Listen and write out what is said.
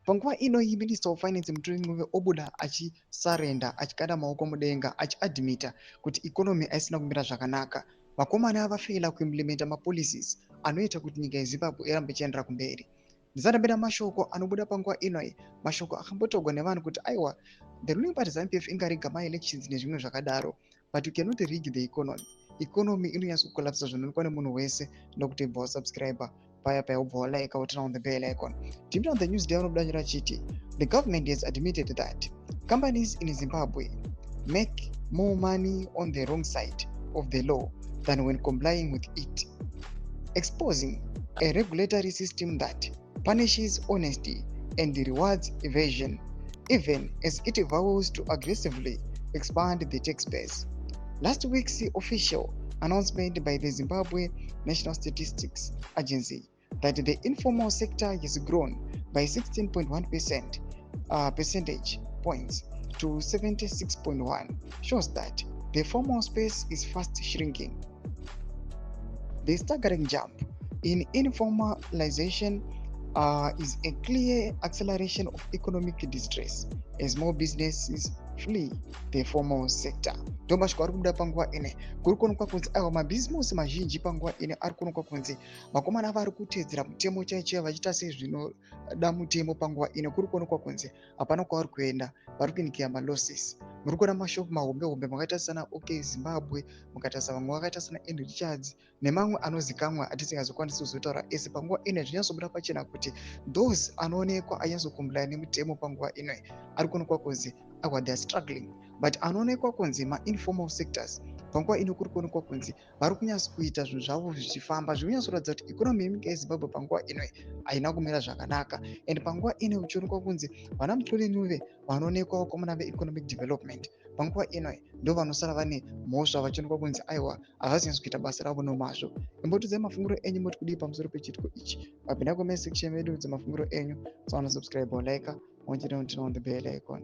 Panguva ino Minister of Finance Mthuli Ncube obuda achisarenda achikada maoko mudenga achiadmita kuti economy aisina kumira zvakanaka. Vakomana vafeila kuimplementa mapolicies anoita kuti nyika yeZimbabwe irambe ichiendera kumberi. Ndisatambira mashoko anobuda panguva inoi, mashoko akambotogwa nevanhu kuti aiwa the ruling party ZANU-PF ingariga ma-elections nezvimwe zvakadaro, but you cannot rig the economy. Economy inonyatsa kukolapsa zvinoonekwa nemunhu wese nokuti ibva wasubscriber paya ubva walike woturn on the bell icon. Timira on the news day anobuda chiti the government has admitted that companies in Zimbabwe make more money on the wrong side of the law than when complying with it, exposing a regulatory system that punishes honesty and rewards evasion, even as it vows to aggressively expand the tax base. Last week's official announcement by the Zimbabwe National Statistics Agency that the informal sector has grown by 16.1% percentage points to 76.1 shows that the formal space is fast shrinking. The staggering jump in informalization is a clear acceleration of economic distress as more businesses flee the formal sector. Ndomba shikari kubuda panguva ine kuri kuonekwa kunzi aiwa mabhizimusi mazhinji panguva ine ari kuonekwa kunzi vakomana vari kuteedzera mutemo chaicho vachiita sezvinoda mutemo panguva ine kuri kuonekwa kunzi hapana kwavari kuenda, vari kuinikira malosses. Muri kuona mashoko mahombe makaita sana OK Zimbabwe, mukatarisa vamwe vakaita sana Richards nemamwe anozikamwa atisingazokwanisi kuzotaura, ese panguva ine zvinyatsobuda pachena kuti those anoonekwa anyatsokumbula nemutemo panguva ino ari kuonekwa kunzi aiwa they are struggling, but anoonekwa kunzi ma-informal sectors panguva ino kuri kuonekwa kunzi vari kunyatsokuita zvinhu zvavo zvichifamba, zviri kunyatsoratidza kuti ikonomi yenyika yeZimbabwe panguva ino haina kumira zvakanaka. And panguva ino kuchionekwa kunzi vana Mthuli Ncube vanoonekwa vakomana ve-economic development panguva ino ndo vanosara vane mhosva vachionekwa kunzi aiwa havasi kunyatsa kuita basa ravo nomazvo. Imbotudzai mafungiro enyu moti kudii pamusoro pechitiko ichi. Vapinda comment section medu dzemafungiro enyu, tsaona subscribe or like, on the bell icon.